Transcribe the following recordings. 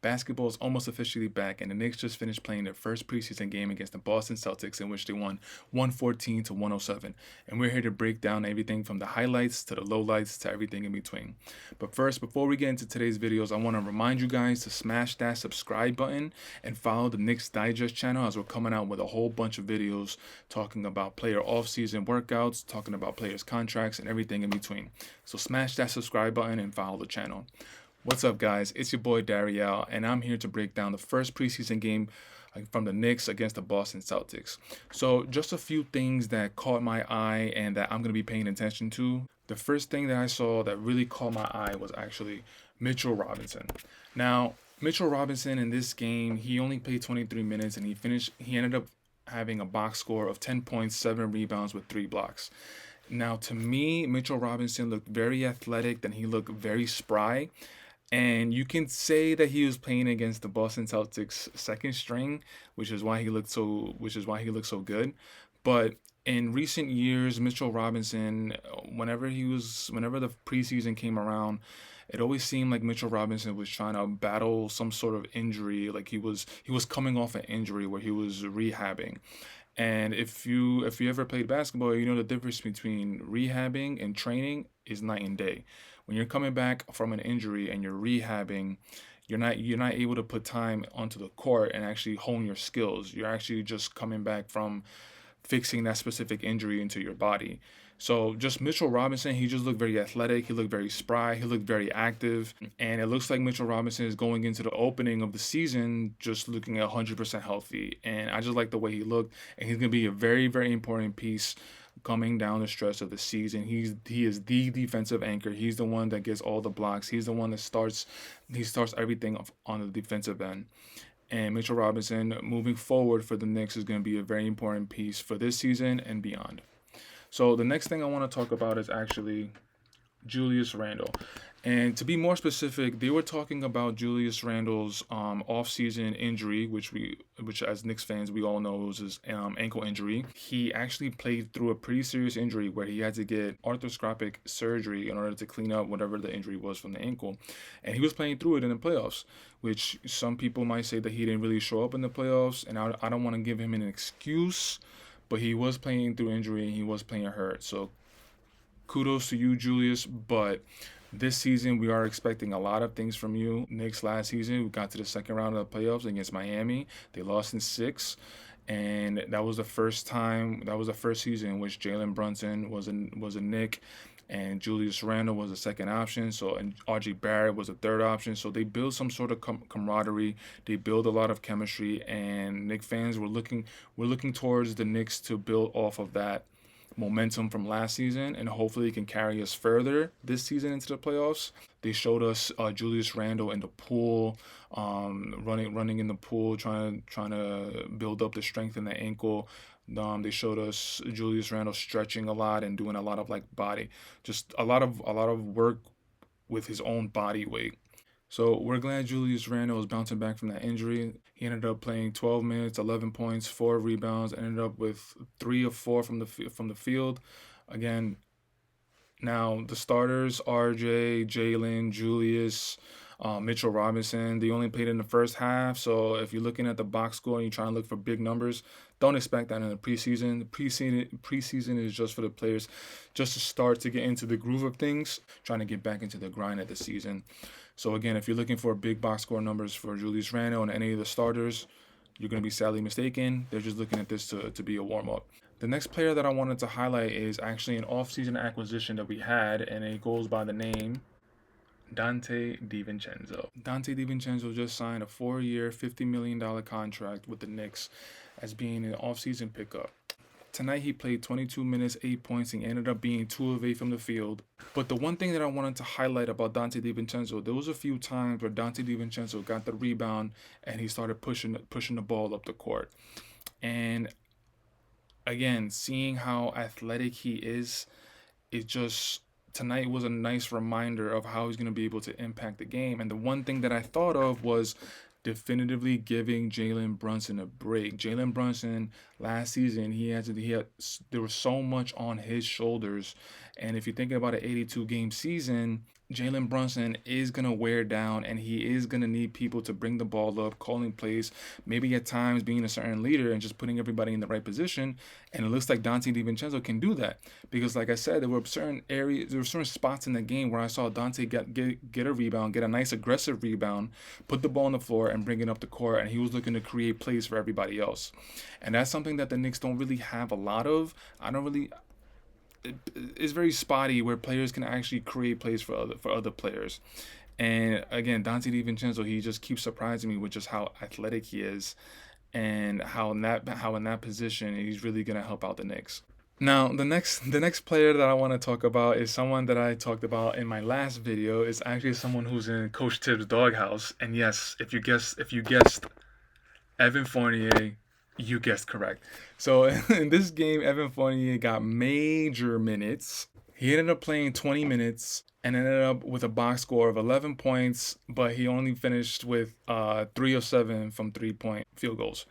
Basketball is almost officially back, and the Knicks just finished playing their first preseason game against the Boston Celtics, in which they won 114 to 107. And we're here to break down everything from the highlights to the lowlights to everything in between. But first, before we get into today's videos, I want to remind you guys to smash that subscribe button and follow the Knicks Digest channel, as we're coming out with a whole bunch of videos talking about player off-season workouts, talking about players' contracts, and everything in between. So smash that subscribe button and follow the channel. What's up, guys? It's your boy Dariel, and I'm here to break down the first preseason game from the Knicks against the Boston Celtics. So just a few things that caught my eye and that I'm going to be paying attention to. The first thing that I saw that really caught my eye was actually Mitchell Robinson. Now, Mitchell Robinson in this game, he only played 23 minutes and he ended up having a box score of 10 points, 7 rebounds with 3 blocks. Now, to me, Mitchell Robinson looked very athletic, and he looked very spry. And you can say that he was playing against the Boston Celtics second string, which is why he looked so good. But in recent years, Mitchell Robinson, whenever the preseason came around, it always seemed like Mitchell Robinson was trying to battle some sort of injury, like he was coming off an injury where he was rehabbing. And if you ever played basketball, you know the difference between rehabbing and training is night and day. When you're coming back from an injury and you're rehabbing, you're not able to put time onto the court and actually hone your skills. You're actually just coming back from fixing that specific injury into your body. So just Mitchell Robinson, he just looked very athletic. He looked very spry. He looked very active. And it looks like Mitchell Robinson is going into the opening of the season just looking at 100% healthy. And I just like the way he looked. And he's going to be a very, very important piece coming down the stretch of the season. He is the defensive anchor. He's the one that gets all the blocks. He's the one that starts everything on the defensive end. And Mitchell Robinson, moving forward for the Knicks, is going to be a very important piece for this season and beyond. So the next thing I want to talk about is actually Julius Randle. And to be more specific, they were talking about Julius Randle's off-season injury, which as Knicks fans, we all know was his ankle injury. He actually played through a pretty serious injury where he had to get arthroscopic surgery in order to clean up whatever the injury was from the ankle. And he was playing through it in the playoffs, which some people might say that he didn't really show up in the playoffs. And I don't want to give him an excuse, but he was playing through injury and he was playing hurt. So kudos to you, Julius. But this season, we are expecting a lot of things from you. Knicks last season, we got to the second round of the playoffs against Miami. They lost in 6. And that was the first season in which Jalen Brunson was a Knick, and Julius Randle was the second option. So, and R.J. Barrett was the third option. So they build some sort of camaraderie. They build a lot of chemistry, and Knicks fans were looking towards the Knicks to build off of that momentum from last season, and hopefully it can carry us further this season into the playoffs. They showed us Julius Randle in the pool, running in the pool, trying to build up the strength in the ankle. They showed us Julius Randle stretching a lot and doing a lot of just a lot of work with his own body weight. So we're glad Julius Randle is bouncing back from that injury. He ended up playing 12 minutes, 11 points, 4 rebounds, ended up with 3 of 4 from the field. Again, now the starters, RJ, Jalen, Julius, Mitchell Robinson, they only played in the first half. So if you're looking at the box score and you're trying to look for big numbers, don't expect that in the preseason. The preseason is just for the players just to start to get into the groove of things, trying to get back into the grind of the season. So again, if you're looking for big box score numbers for Julius Randle and any of the starters, you're going to be sadly mistaken. They're just looking at this to be a warm-up. The next player that I wanted to highlight is actually an off-season acquisition that we had, and it goes by the name Donte Divincenzo. Donte Divincenzo just signed a 4-year, $50 million contract with the Knicks as being an off-season pickup. Tonight he played 22 minutes, 8 points, and ended up being 2 of 8 from the field. But the one thing that I wanted to highlight about Donte Divincenzo, there was a few times where Donte Divincenzo got the rebound and he started pushing the ball up the court. And again, seeing how athletic he is, tonight was a nice reminder of how he's going to be able to impact the game. And the one thing that I thought of was definitively giving Jalen Brunson a break. Jalen Brunson last season, there was so much on his shoulders, And if you're thinking about an 82 game season, Jalen Brunson is going to wear down, and he is going to need people to bring the ball up, calling plays, maybe at times being a certain leader and just putting everybody in the right position. And it looks like Donte Divincenzo can do that because, like I said, there were certain areas, there were certain spots in the game where I saw Donte get a rebound, get a nice aggressive rebound, put the ball on the floor and bring it up the court, and he was looking to create plays for everybody else. And that's something that the Knicks don't really have a lot of. It's very spotty where players can actually create plays for other players. And again, Donte DiVincenzo, he just keeps surprising me with just how athletic he is, and how in that position he's really gonna help out the Knicks. Now, the next player that I want to talk about is someone that I talked about in my last video. Is actually someone who's in Coach Tibbs' doghouse. And yes, if you guessed Evan Fournier, you guessed correct. So in this game, Evan Fournier got major minutes. He ended up playing 20 minutes and ended up with a box score of 11 points, but he only finished with 3 of 7 from 3-point field goals.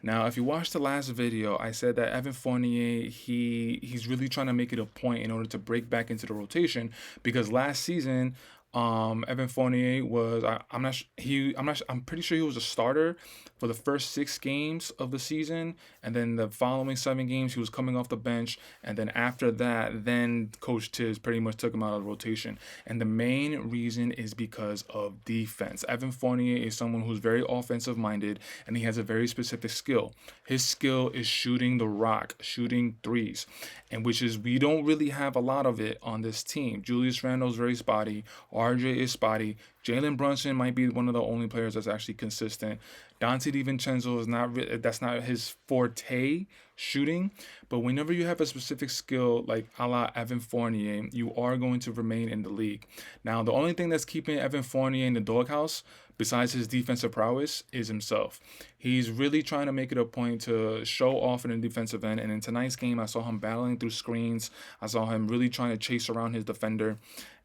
Now, if you watched the last video, I said that Evan Fournier, he's really trying to make it a point in order to break back into the rotation, because last season, Evan Fournier was I'm pretty sure he was a starter for the first 6 games of the season, and then the following 7 games he was coming off the bench, and then after that, then Coach Tibbs pretty much took him out of the rotation. And the main reason is because of defense. Evan Fournier is someone who's very offensive minded, and he has a very specific skill. His skill is shooting the rock, shooting threes, and which is, we don't really have a lot of it on this team. Julius Randle is very spotty. RJ is spotty. Jalen Brunson might be one of the only players that's actually consistent. Donte DiVincenzo is that's not his forte, shooting. But whenever you have a specific skill like a la Evan Fournier, you are going to remain in the league. Now, the only thing that's keeping Evan Fournier in the doghouse, besides his defensive prowess, is himself. He's really trying to make it a point to show off in the defensive end. And in tonight's game, I saw him battling through screens. I saw him really trying to chase around his defender.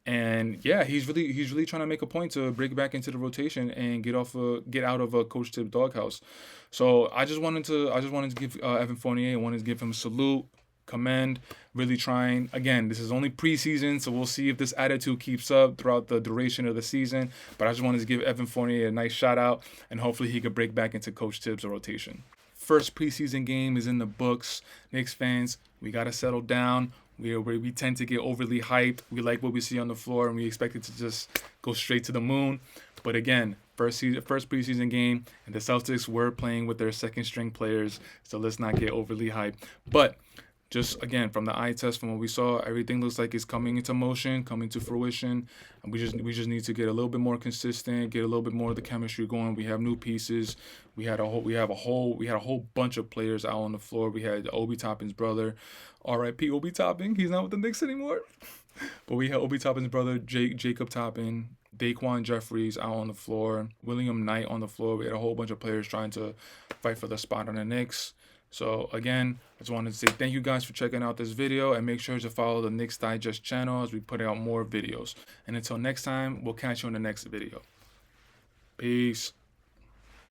And yeah, he's really trying to make a point to break back into the rotation and get out of a Coach Tibbs doghouse. So I just wanted to give Evan Fournier, I wanted to give him a salute, commend, really trying. Again, this is only preseason, so we'll see if this attitude keeps up throughout the duration of the season. But I just wanted to give Evan Fournier a nice shout out, and hopefully he could break back into Coach Tibbs' rotation. First preseason game is in the books. Knicks fans, we gotta settle down. We tend to get overly hyped. We like what we see on the floor, and we expect it to just go straight to the moon. But again, first preseason game, and the Celtics were playing with their second string players, so let's not get overly hyped. But just again, from the eye test, from what we saw, everything looks like it's coming into motion, coming to fruition. And we just need to get a little bit more consistent, get a little bit more of the chemistry going. We have new pieces. We had a whole bunch of players out on the floor. We had Obi Toppin's brother, R.I.P. Obi Toppin. He's not with the Knicks anymore. But we had Obi Toppin's brother, Jacob Toppin, Daquan Jeffries out on the floor, William Knight on the floor. We had a whole bunch of players trying to fight for the spot on the Knicks. So again, I just wanted to say thank you guys for checking out this video, and make sure to follow the Knicks Digest channel as we put out more videos. And until next time, we'll catch you in the next video. Peace.